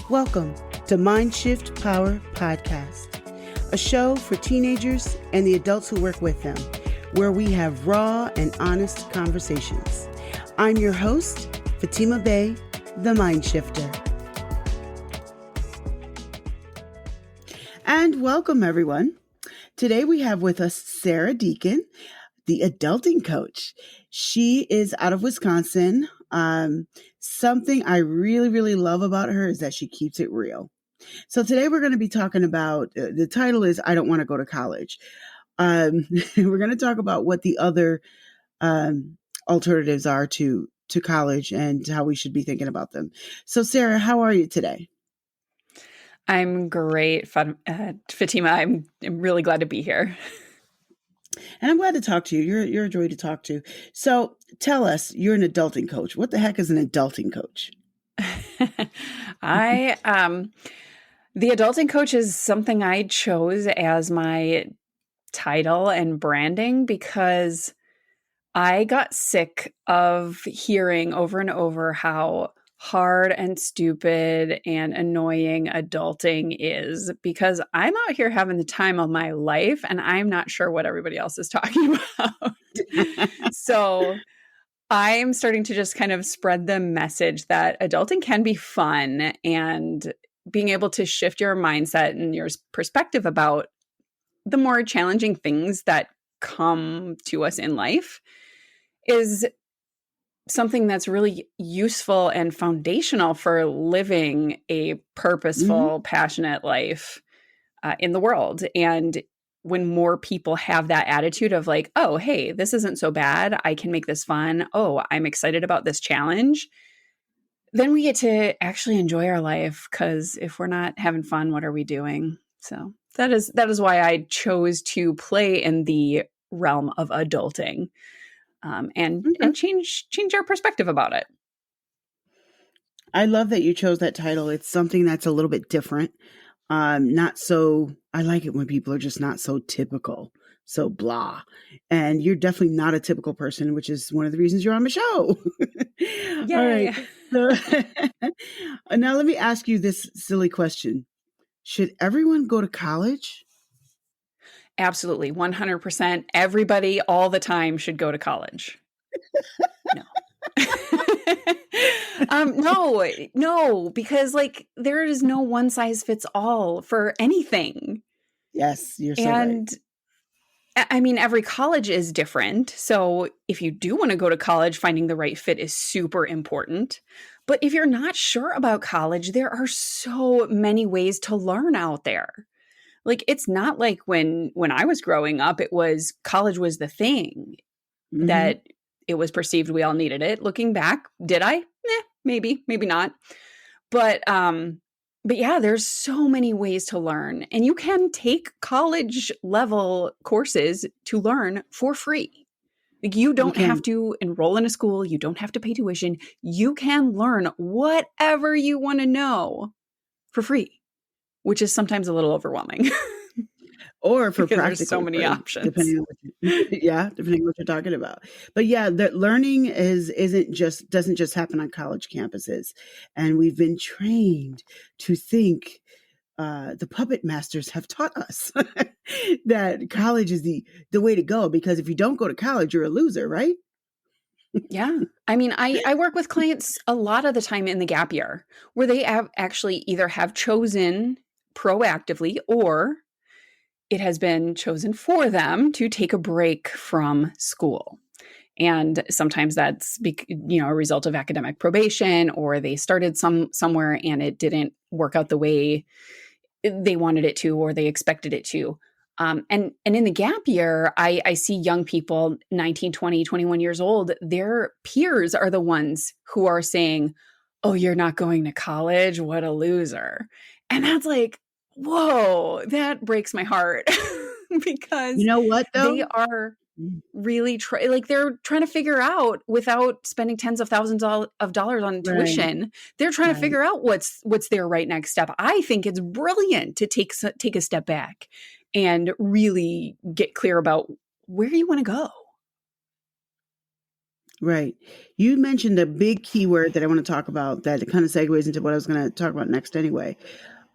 Welcome to Mind Shift Power Podcast, a show for teenagers and the adults who work with them, where we have raw and honest conversations. I'm your host, Fatima Bey, the Mind Shifter. And welcome, everyone. Today we have with us Sara Deacon, the adulting coach. She is out of Wisconsin. Something I really love about her is that she keeps it real. So today we're going to be talking about, the title is I Don't Want to Go to College. We're going to talk about what the other alternatives are to college and how we should be thinking about them. So Sara, how are you today? I'm great, Fatima. I'm really glad to be here. And I'm glad to talk to you. You're a joy to talk to. So tell us, you're an adulting coach. What the heck is an adulting coach? The adulting coach is something I chose as my title and branding because I got sick of hearing over and over how hard and stupid and annoying adulting is, because I'm out here having the time of my life and I'm not sure what everybody else is talking about. So I'm starting to just kind of spread the message that adulting can be fun, and being able to shift your mindset and your perspective about the more challenging things that come to us in life is something that's really useful and foundational for living a purposeful, passionate life in the world. And when more people have that attitude of like, oh, hey, this isn't so bad, I can make this fun. Oh, I'm excited about this challenge. Then we get to actually enjoy our life, because if we're not having fun, what are we doing? So that is why I chose to play in the realm of adulting. And change our perspective about it. I love that you chose that title. It's something that's a little bit different. I like it when people are just not so typical, so blah. And you're definitely not a typical person, which is one of the reasons you're on the show. Yay. All right. So, now let me ask you this silly question. Should everyone go to college? Absolutely. 100%. Everybody all the time should go to college. No, because like there is no one size fits all for anything. Yes, you're so right. I mean, every college is different. So if you do want to go to college, finding the right fit is super important. But if you're not sure about college, there are so many ways to learn out there. Like, it's not like when I was growing up, college was the thing that it was perceived we all needed it. Looking back, did I? Maybe not. But yeah, there's so many ways to learn, and you can take college level courses to learn for free. Like, you don't have to enroll in a school. You don't have to pay tuition. You can learn whatever you want to know for free, which is sometimes a little overwhelming. Or for practical, there's so many options. Depending on what you're talking about. But yeah, that learning doesn't just happen on college campuses. And we've been trained to think, the puppet masters have taught us that college is the way to go, because if you don't go to college, you're a loser, right? Yeah. I mean, I work with clients a lot of the time in the gap year where they actually either have chosen proactively, or it has been chosen for them to take a break from school. And sometimes that's a result of academic probation, or they started somewhere and it didn't work out the way they wanted it to, or they expected it to. And in the gap year, I see young people, 19, 20, 21 years old, their peers are the ones who are saying, oh, you're not going to college? What a loser. And that's like, whoa, that breaks my heart. Because you know what, though? They are really they're trying to figure out, without spending tens of thousands of dollars on tuition, they're trying to figure out what's their right next step. I think it's brilliant to take a step back and really get clear about where you want to go. Right. You mentioned a big keyword that I want to talk about that kind of segues into what I was going to talk about next anyway.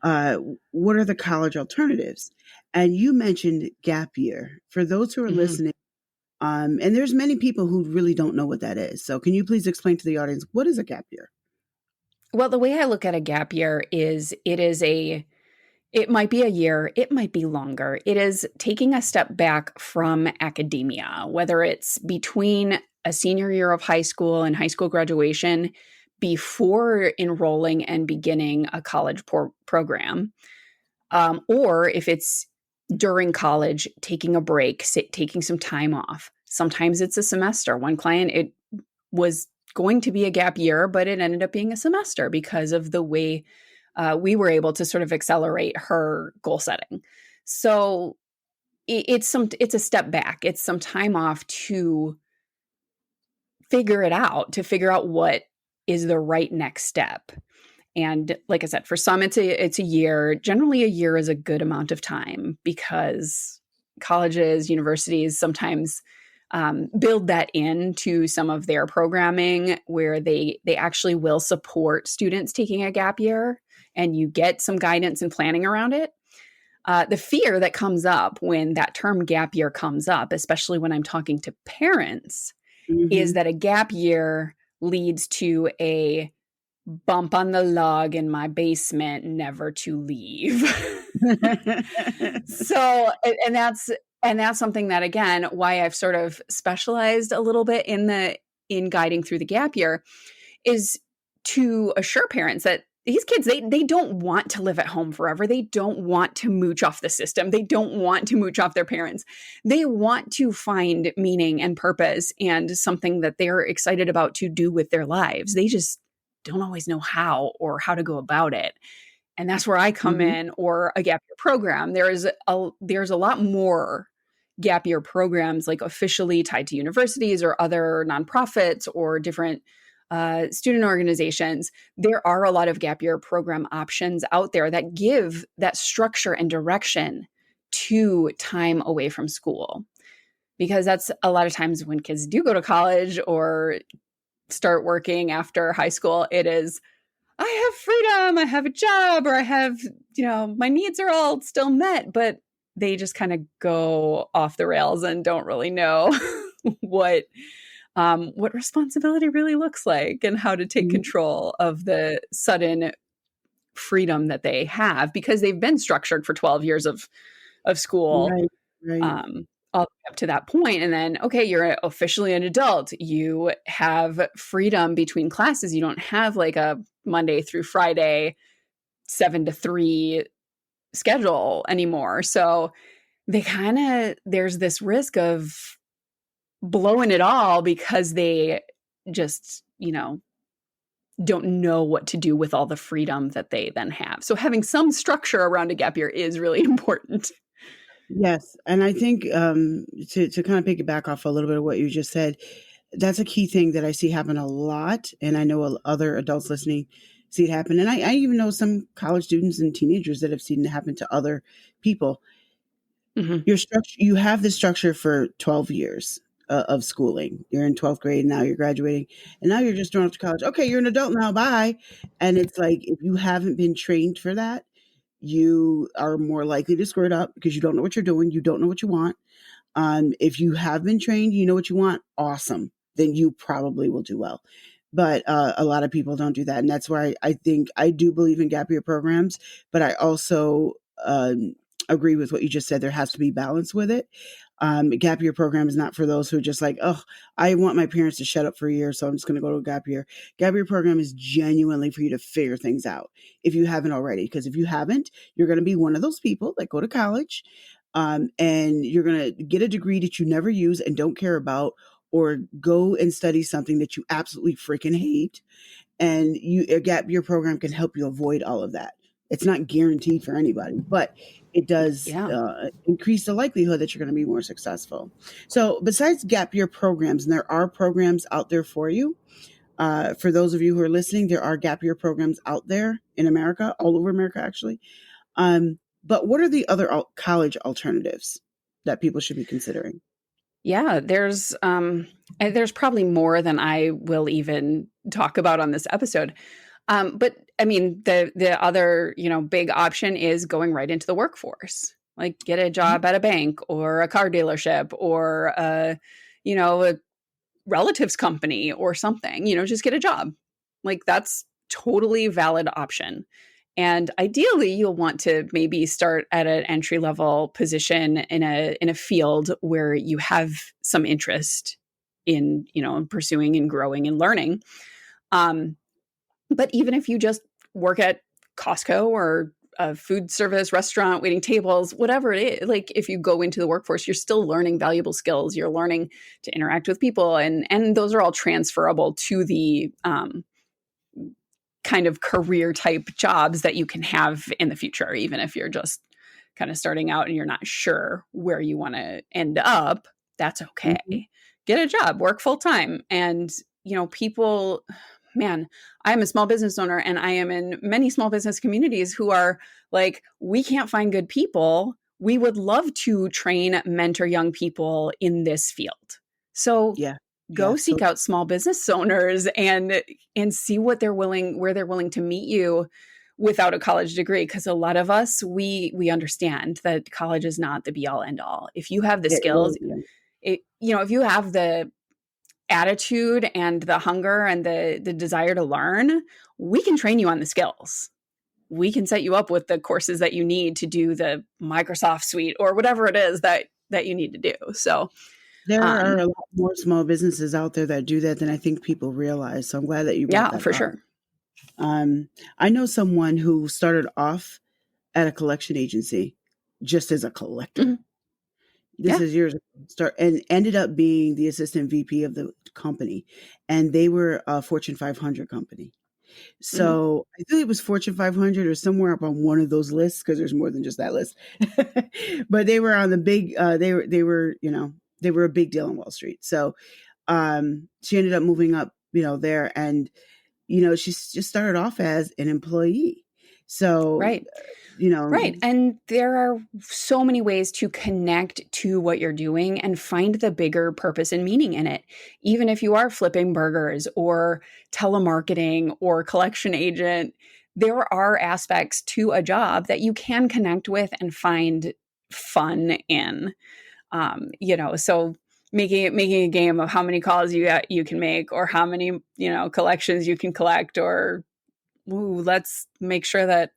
Uh, what are the college alternatives? And you mentioned gap year. For those who are Mhm. listening, and there's many people who really don't know what that is. So can you please explain to the audience what is a gap year? Well, the way I look at a gap year is it might be a year, it might be longer. It is taking a step back from academia, whether it's between a senior year of high school and high school graduation before enrolling and beginning a college program, or if it's during college, taking a break, taking some time off. Sometimes it's a semester. One client, it was going to be a gap year, but it ended up being a semester because of the way we were able to sort of accelerate her goal setting. So it's a step back. It's some time off to figure out what is the right next step. And like I said, for some it's a year. Generally a year is a good amount of time because colleges, universities sometimes build that into some of their programming where they actually will support students taking a gap year and you get some guidance and planning around it. The fear that comes up when that term gap year comes up, especially when I'm talking to parents, is Hmm. that a gap year leads to a bump on the log in my basement, never to leave. So, and that's something that again, why I've sort of specialized a little bit in guiding through the gap year is to assure parents that these kids they don't want to live at home forever. They don't want to mooch off the system. They don't want to mooch off their parents. They want to find meaning and purpose and something that they're excited about to do with their lives. They just don't always know how or how to go about it. And that's where I come Hmm. in, or a gap year program. There's a lot more gap year programs like officially tied to universities or other nonprofits or different student organizations. There are a lot of gap year program options out there that give that structure and direction to time away from school. Because that's a lot of times when kids do go to college or start working after high school, it is I have freedom, I have a job, or I have, my needs are all still met, but they just kind of go off the rails and don't really know what what responsibility really looks like and how to take Hmm. control of the sudden freedom that they have because they've been structured for 12 years of school, Right. Right. all the way up to that point. And then, okay, you're officially an adult. You have freedom between classes. You don't have like a Monday through Friday 7 to 3 schedule anymore. So there's this risk of blowing it all because they just, don't know what to do with all the freedom that they then have. So having some structure around a gap year is really important. Yes, and I think to kind of piggyback off a little bit of what you just said, that's a key thing that I see happen a lot, and I know other adults listening see it happen, and I even know some college students and teenagers that have seen it happen to other people. Mhm. Your structure, you have this structure for 12 years of schooling. You're in 12th grade, now you're graduating, and now you're just going off to college. Okay, you're an adult now. Bye. And it's like if you haven't been trained for that, you are more likely to screw it up because you don't know what you're doing. You don't know what you want. If you have been trained, you know what you want. Awesome. Then you probably will do well. But a lot of people don't do that, and that's why I think I do believe in gap year programs. But I also agree with what you just said. There has to be balance with it. Gap year program is not for those who are just like, oh, I want my parents to shut up for a year, so I'm just going to go to a gap year. Gap year program is genuinely for you to figure things out if you haven't already. Because if you haven't, you're going to be one of those people that go to college, and you're going to get a degree that you never use and don't care about, or go and study something that you absolutely freaking hate. And a gap year program can help you avoid all of that. It's not guaranteed for anybody, but it does Yeah. increase the likelihood that you're going to be more successful. So, besides gap year programs, and there are programs out there for you. For those of you who are listening, there are gap year programs out there in America, all over America, actually. But what are the other college alternatives that people should be considering? Yeah, there's probably more than I will even talk about on this episode. But I mean, the other, big option is going right into the workforce. Like get a job at a bank or a car dealership or a relatives company or something, just get a job. Like that's totally valid option. And ideally you'll want to maybe start at an entry level position in a field where you have some interest in, pursuing and growing and learning. Um, but even if you just work at Costco or a food service restaurant, waiting tables, whatever it is, like if you go into the workforce, you're still learning valuable skills. You're learning to interact with people, and those are all transferable to the kind of career type jobs that you can have in the future, even if you're just kind of starting out and you're not sure where you want to end up. That's okay. Mhm. Get a job, work full time, and people, man, I am a small business owner and I am in many small business communities who are like, we can't find good people. We would love to train, mentor young people in this field. So Yeah. Yeah. go So seek out small business owners and see where they're willing to meet you without a college degree, because a lot of us we understand that college is not the be all end all. If you have the it skills, really, yeah. if you have the attitude and the hunger and the desire to learn, we can train you on the skills. We can set you up with the courses that you need to do the Microsoft suite or whatever it is that you need to do. So, There are um, a lot more small businesses out there that do that than I think people realize. So I'm glad that you brought yeah, that for up. sure. I know someone who started off at a collection agency just as a collector. Mhm. This Yeah. is years ago. Start and ended up being the assistant VP of the company, and they were a Fortune 500 company. Mhm. So I think it was Fortune 500 or somewhere up on one of those lists because there's more than just that list. But they were on the big. They were a big deal on Wall Street. So she ended up moving up, there, and she just started off as an employee. So Right. you know, Right. And there are so many ways to connect to what you're doing and find the bigger purpose and meaning in it. Even if you are flipping burgers or telemarketing or collection agent, there are aspects to a job that you can connect with and find fun in. So making a game of how many calls you can make or how many, collections you can collect, or ooh, let's make sure that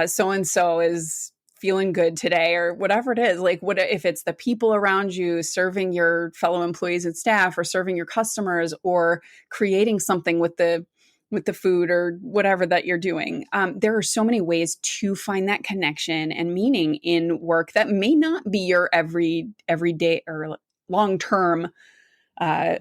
so and so is feeling good today, or whatever it is. Like, what if it's the people around you, serving your fellow employees and staff, or serving your customers, or creating something with the food or whatever that you're doing. There are so many ways to find that connection and meaning in work that may not be your everyday or long term, uh,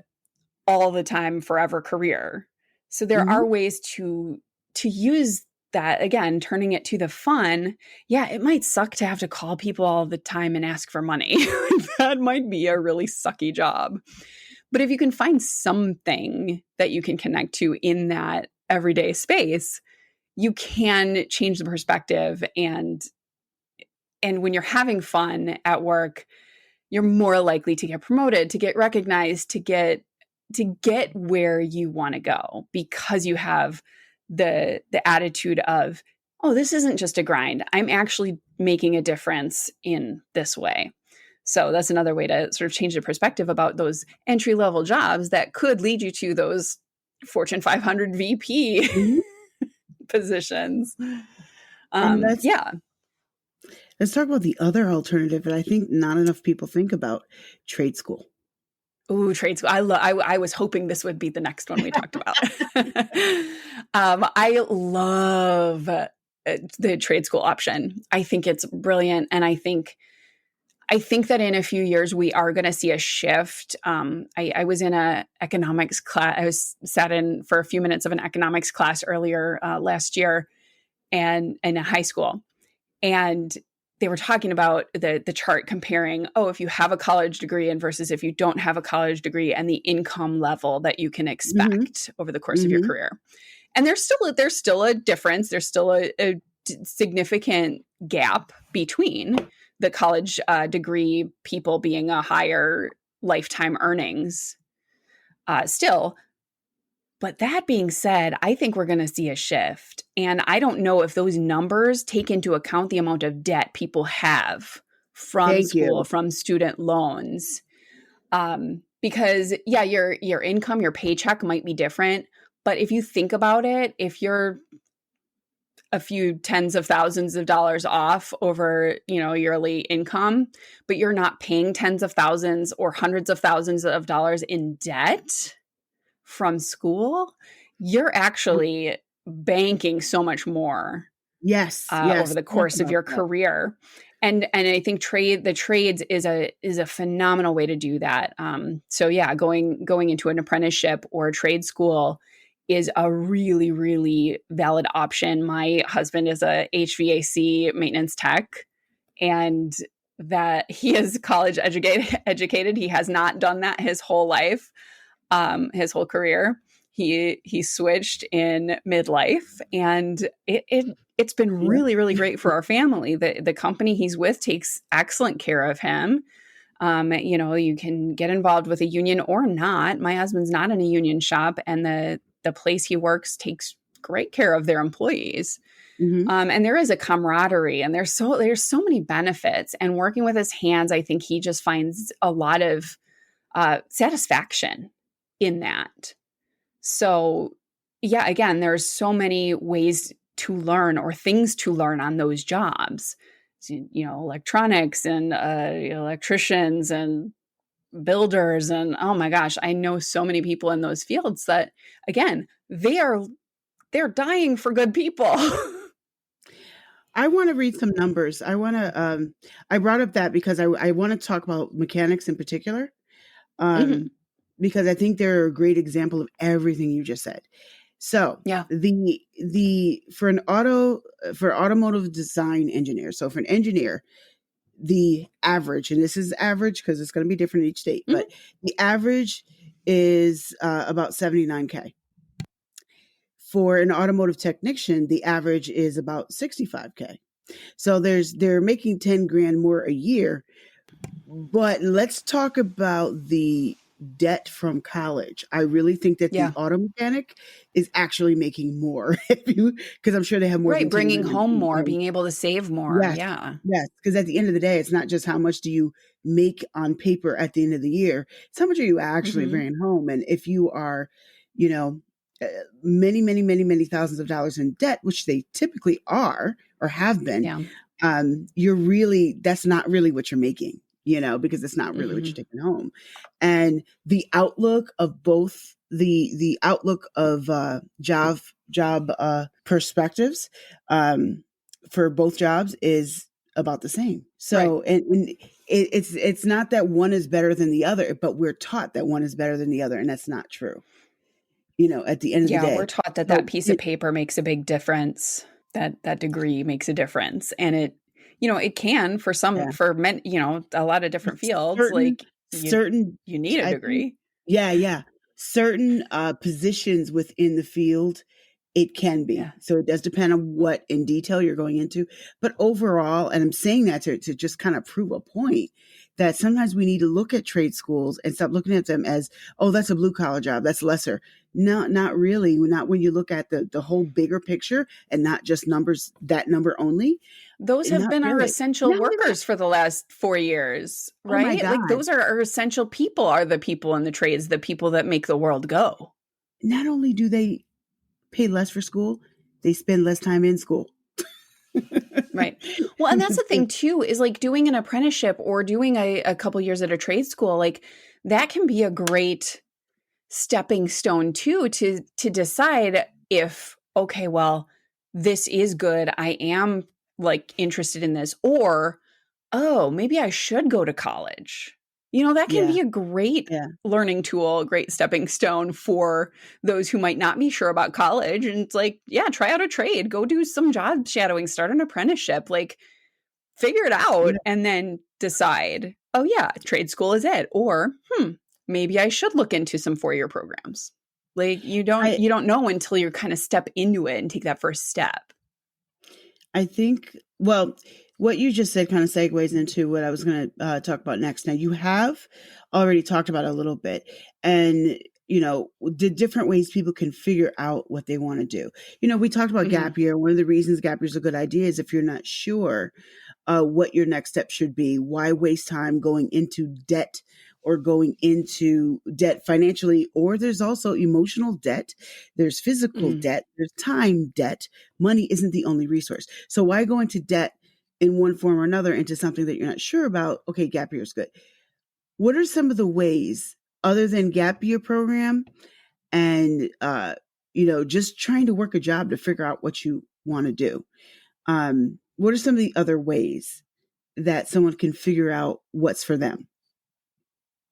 all the time forever career. So there are mhm. ways to use that, again, turning it to the fun. Yeah, it might suck to have to call people all the time and ask for money. That might be a really sucky job. But if you can find something that you can connect to in that everyday space, you can change the perspective, and when you're having fun at work, you're more likely to get promoted, to get recognized, to get where you want to go, because you have the attitude of, oh, this isn't just a grind. I'm actually making a difference in this way. So that's another way to sort of change the perspective about those entry level jobs that could lead you to those Fortune 500 VP Mhm. positions. And Yeah. let's talk about the other alternative that I think not enough people think about: trade school. Ooh, trade school. I was hoping this would be the next one we talked about. I love the trade school option. I think it's brilliant, and I think that in a few years we are going to see a shift. I was in a economics class. I was sat in for a few minutes of an economics class earlier last year, and in a high school, and they were talking about the chart comparing, oh, if you have a college degree and versus if you don't have a college degree, and the income level that you can Mhm. expect over the course of your Mhm. career. And there's still a difference. There's still a significant gap between the college degree people being a higher lifetime earnings still. But that being said, I think we're going to see a shift. And I don't know if those numbers take into account the amount of debt people have from Thank school, you. from student loans. Because yeah, your income, your paycheck might be different. But if you think about it, if you're a few tens of thousands of dollars off over, yearly income, but you're not paying tens of thousands or hundreds of thousands of dollars in debt from school, you're actually banking so much more Yes, over yes. the Talk course of about your that. career. And I think the trades is a phenomenal way to do that. So yeah, going into an apprenticeship or a trade school is a really, really valid option. My husband is a HVAC maintenance tech, and that he is college educated. He has not done that his whole life, his whole career. He switched in midlife, and it's been Yeah. really, really great for our family. The company he's with takes excellent care of him. You can get involved with a union or not. My husband's not in a union shop, and the place he works takes great care of their employees. Hmm. And there is a camaraderie, and there's so many benefits. And working with his hands, I think he just finds a lot of satisfaction in that. So, yeah, again, there's so many ways to learn or things to learn on those jobs. So, electronics and electricians and builders, and oh my gosh, I know so many people in those fields that, again, they're dying for good people. I want to read some numbers. I brought up that because I want to talk about mechanics in particular, Mhm. um, because I think they're a great example of everything you just said. So Yeah. the for automotive design engineer, so for an engineer, the average, and this is average because it's going to be different in each state, Mhm. but the average is about 79K. For an automotive technician, the average is about 65K. So they're making 10 grand more a year. But let's talk about the debt from college. I really think that the Yeah. auto mechanic is actually making more because I'm sure they have more Right. than 10 Bringing grand. home more, being able to save more. Yes. Yeah. Yes. Because at the end of the day, it's not just how much do you make on paper at the end of the year, it's how much are you actually Hmm. bringing home. And if you are, you know, uh, many, many, many, many thousands of dollars in debt, which they typically are or have been, Yeah. that's not really what you're making, because it's not really what Hmm. you're taking home. And the outlook of both the outlook of job perspectives, um, for both jobs is about the same. Right. So, and it's not that one is better than the other, but we're taught that one is better than the other, and that's not true. At the end of the Yeah, we're day. taught that So, piece of paper makes a big difference, that degree makes a difference, and it can for some yeah. for men, a lot of different fields, certain like certain you need a I think degree. yeah, yeah. Certain positions within the field, it can Yeah. be. So it does depend on what in detail you're going into. But overall, and I'm saying that to just kind of prove a point, that sometimes we need to look at trade schools and stop looking at them as, oh, that's a blue collar job, that's lesser. No, not really. Not when you look at the whole bigger picture and not just numbers, that number only. Those have Not been our really. essential Not only that. workers for the last 4 years, Oh my right? Like, God. those are our essential people, are the people in the trades, the people that make the world go. Not only do they pay less for school, they spend less time in school. Right. Well, and that's the thing too, is like doing an apprenticeship or doing a couple years at a trade school, like that can be a great stepping stone too to decide if, okay, well, this is good. I am like interested in this, or oh, maybe I should go to college. That can Yeah, be a great yeah. learning tool, a great stepping stone for those who might not be sure about college. And it's like, yeah, try out a trade, go do some job shadowing, start an apprenticeship, like figure it out Yeah. and then decide, oh yeah, trade school is it. Or, maybe I should look into some 4-year programs. Like I you don't know until you kind of step into it and take that first step. I think, well, what you just said kind of segues into what I was going to talk about next. Now, you have already talked about it a little bit, and the different ways people can figure out what they want to do. We talked about Mm-hmm. gap year. One of the reasons gap year is a good idea is if you're not sure what your next step should be, why waste time going into debt or going into debt financially, or there's also emotional debt, there's physical Mm. debt, there's time debt. Money isn't the only resource. So why go into debt in one form or another into something that you're not sure about? Okay, gap year is good. What are some of the ways other than gap year program and just trying to work a job to figure out what you want to do? What are some of the other ways that someone can figure out what's for them?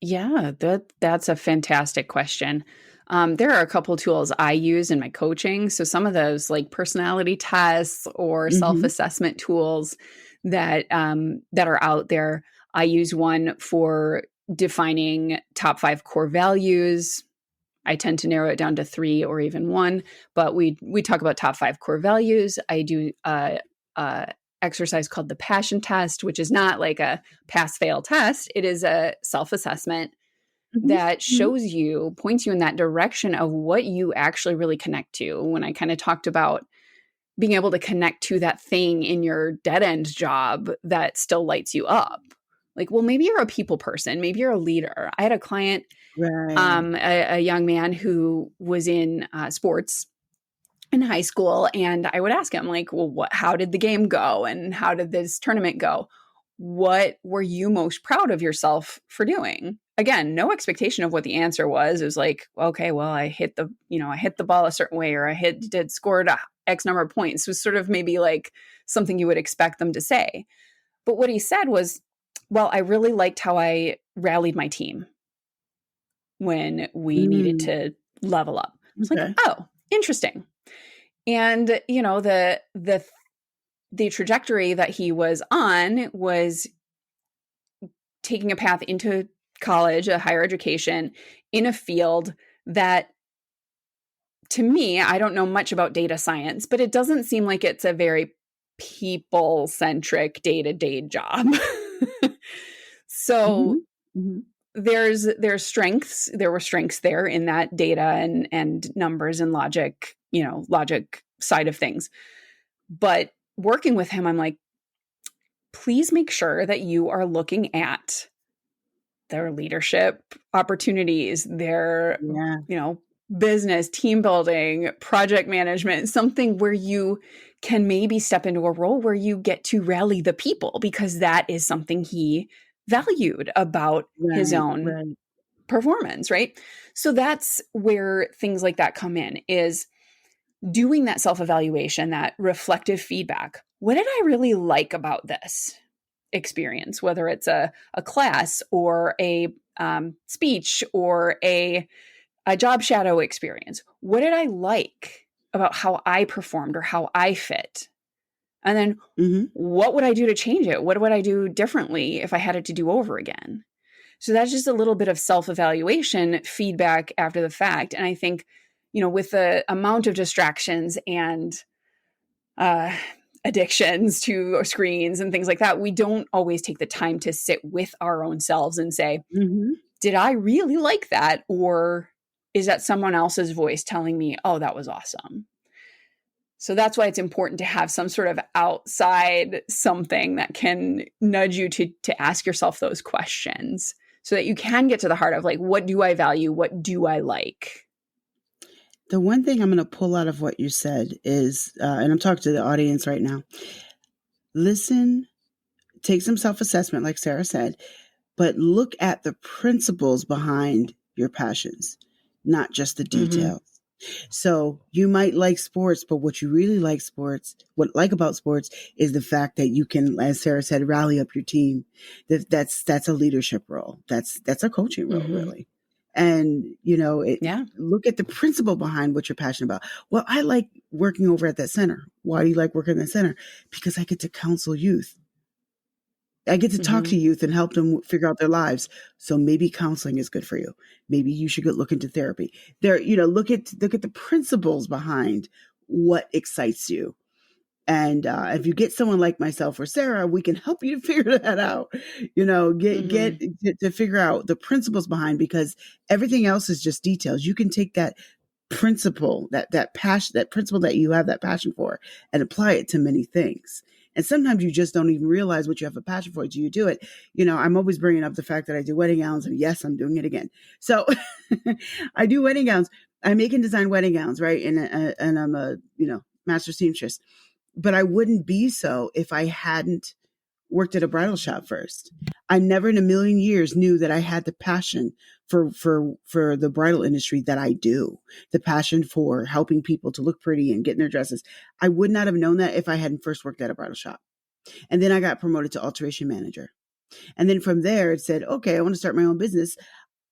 Yeah, that's a fantastic question. There are a couple tools I use in my coaching. So some of those, like personality tests or Mhm. self-assessment tools that are out there. I use one for defining top 5 core values. I tend to narrow it down to 3 or even 1, but we talk about top 5 core values. I do a exercise called the passion test, which is not like a pass fail test. It is a self-assessment Mhm. that Mhm. points you in that direction of what you actually really connect to. When I kind of talked about being able to connect to that thing in your dead end job that still lights you up. Like, well, maybe you're a people person, maybe you're a leader. I had a client, Right. a young man who was in sports in high school, and I would ask him, like, well, how did the game go, and how did this tournament go? What were you most proud of yourself for doing? Again, no expectation of what the answer was. It was like, okay, well, I hit the ball a certain way, or did scored a X number of points. It was sort of maybe like something you would expect them to say. But what he said was, well, I really liked how I rallied my team when we needed Mm. to level up. I was like, Okay. oh, interesting. And the trajectory that he was on was taking a path into college, a higher education, in a field that, to me, I don't know much about data science, but it doesn't seem like it's a very people centric day-to-day job. So Mhm. Mhm. there's strengths. There were strengths there in that data and numbers and logic, logic side of things. But working with him, I'm like, please make sure that you are looking at their leadership opportunities, their, Yeah. you know, business, team building, project management, something where you can maybe step into a role where you get to rally the people, because that is something he valued about his Right. own Right. performance, right? So that's where things like that come in, is doing that self-evaluation, that reflective feedback. What did I really like about this experience, whether it's a class or a speech or a job shadow experience? What did I like about how I performed or how I fit? And then Mhm. what would I do to change it? What would I do differently if I had it to do over again? So that's just a little bit of self evaluation feedback after the fact. And I think, with the amount of distractions and uh, addictions to screens and things like that, we don't always take the time to sit with our own selves and say, Mhm. did I really like that? Or is that someone else's voice telling me, oh, that was awesome? So that's why it's important to have some sort of outside something that can nudge you to ask yourself those questions, so that you can get to the heart of, like, what do I value? What do I like? The one thing I'm going to pull out of what you said is, and I'm talking to the audience right now. Listen, take some self-assessment, like Sarah said, but look at the principles behind your passions, not just the Mm-hmm. details. So you might like sports, but what you really like about sports is the fact that you can, as Sarah said, rally up your team. That's a leadership role. That's a coaching role, Mm-hmm. really. And Yeah. look at the principle behind what you're passionate about. Well, I like working over at that center. Why do you like working at that center? Because I get to counsel youth. I get to talk to Mm-hmm. youth and help them figure out their lives. So maybe counseling is good for you. Maybe you should look into therapy. Look at the principles behind what excites you. And if you get someone like myself or Sarah, we can help you to figure that out. Get to figure out the principles behind, because everything else is just details. You can take that principle, that passion, that principle that you have that passion for, and apply it to many things. And sometimes you just don't even realize what you have a passion for until you do it. I'm always bringing up the fact that I do wedding gowns, and yes, I'm doing it again. So I do wedding gowns. I make and design wedding gowns, right? And I'm a master seamstress. But I wouldn't be so if I hadn't worked at a bridal shop first. I never in a million years knew that I had the passion for the bridal industry that I do, the passion for helping people to look pretty and getting their dresses. I would not have known that if I hadn't first worked at a bridal shop. And then I got promoted to alteration manager. And then from there, it said, okay, I want to start my own business.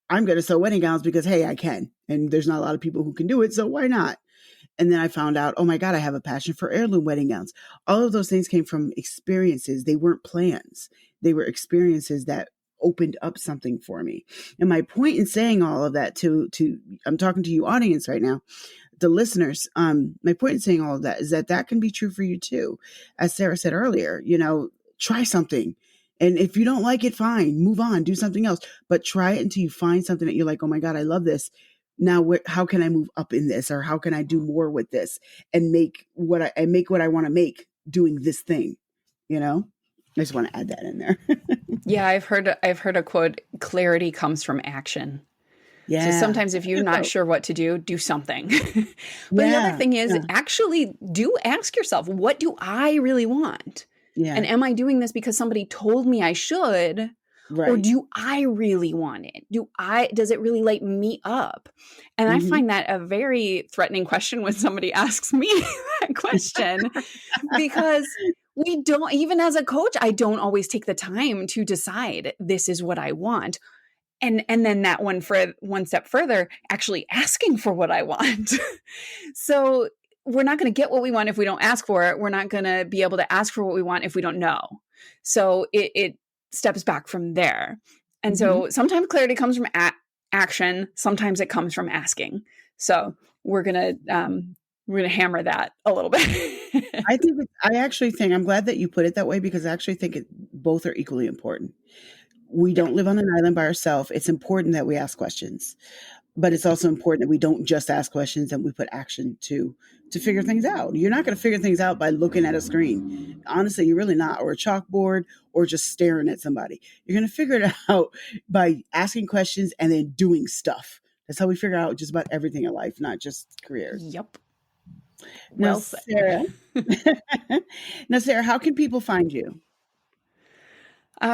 I'm going to sew wedding gowns because, hey, I can. And there's not a lot of people who can do it, so why not? And then I found out, oh my God, I have a passion for heirloom wedding gowns. All of those things came from experiences. They weren't plans. They were experiences that opened up something for me. And my point in saying all of that to I'm talking to you audience right now, the listeners, my point in saying all of that is that can be true for you too. As Sarah said earlier, try something. And if you don't like it, fine, move on, do something else. But try it until you find something that you're like, oh my God, I love this. Now, how can I move up in this, or how can I do more with this and make what I want to make doing this thing? I just want to add that in there. Yeah, I've heard a quote: "Clarity comes from action." Yeah. So sometimes if you're not sure what to do, do something. But Yeah, another thing is yeah. actually do ask yourself, what do I really want? Yeah. And am I doing this because somebody told me I should? Or Right. do I really want it? Does it really light me up? And I Mhm. find that a very threatening question when somebody asks me that question, because we don't, even as a coach, I don't always take the time to decide this is what I want. And then that one for one step further, actually asking for what I want. So we're not going to get what we want if we don't ask for it. We're not going to be able to ask for what we want if we don't know. So it steps back from there. And so sometimes clarity comes from action. Sometimes it comes from asking. So we're going to hammer that a little bit. I actually think, I'm glad that you put it that way, because I actually think both are equally important. We don't live on an island by ourselves. It's important that we ask questions, but it's also important that we don't just ask questions and we put action to figure things out. You're not going to figure things out by looking at a screen. Honestly, you're really not, or a chalkboard, or just staring at somebody. You're going to figure it out by asking questions and then doing stuff. That's how we figure out just about everything in life, not just careers. Yep. Now, Well said. Sarah, how can people find you?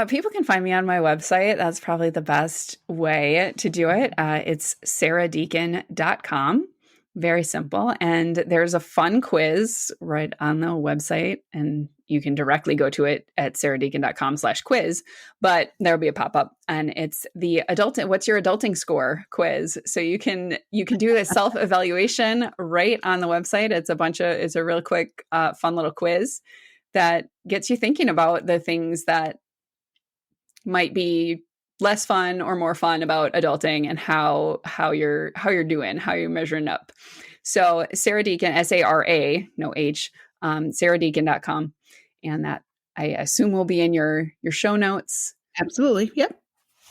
People can find me on my website. That's probably the best way to do it. It's saradeacon.com. Very simple. And there's a fun quiz right on the website, and you can directly go to it at saradeacon.com/quiz, but there'll be a pop-up, and it's the what's your adulting score quiz. So you can do a self-evaluation right on the website. It's a real quick, fun little quiz that gets you thinking about the things that might be less fun or more fun about adulting, and how you're doing, how you're measuring up. So Sara Deacon, SARA, no H, saradeacon.com. And that, I assume, will be in your show notes. Absolutely. Yep.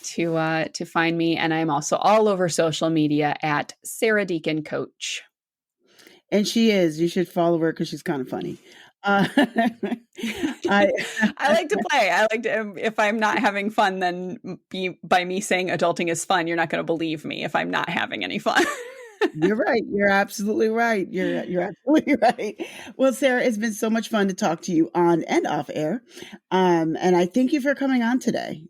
To find me. And I'm also all over social media at Sara Deacon Coach. And she is. You should follow her because she's kind of funny. I like to play. I like to, if I'm not having fun, then by me saying adulting is fun, you're not going to believe me if I'm not having any fun. You're right. You're absolutely right. You're absolutely right. Well, Sarah, it's been so much fun to talk to you on and off air. And I thank you for coming on today.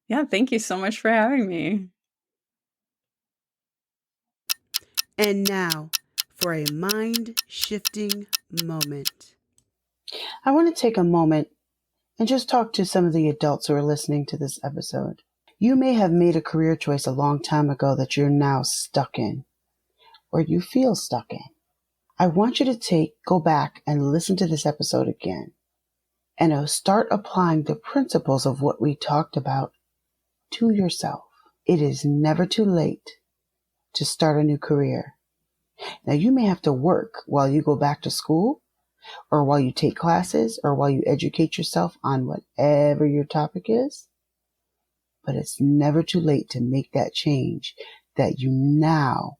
Yeah, thank you so much for having me. And now for a mind-shifting moment. I want to take a moment and just talk to some of the adults who are listening to this episode. You may have made a career choice a long time ago that you're now stuck in, or you feel stuck in. I want you to go back and listen to this episode again, and start applying the principles of what we talked about to yourself. It is never too late to start a new career. Now, you may have to work while you go back to school, or while you take classes, or while you educate yourself on whatever your topic is. But it's never too late to make that change that you now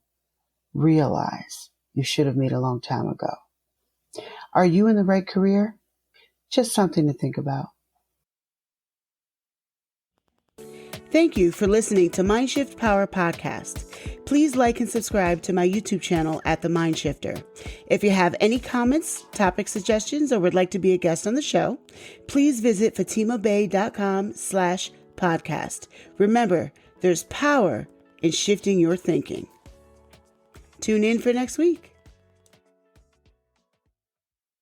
realize you should have made a long time ago. Are you in the right career? Just something to think about. Thank you for listening to Mindshift Power Podcast. Please like and subscribe to my YouTube channel at The Mindshifter. If you have any comments, topic suggestions, or would like to be a guest on the show, please visit fatimabay.com/podcast. Remember, there's power in shifting your thinking. Tune in for next week.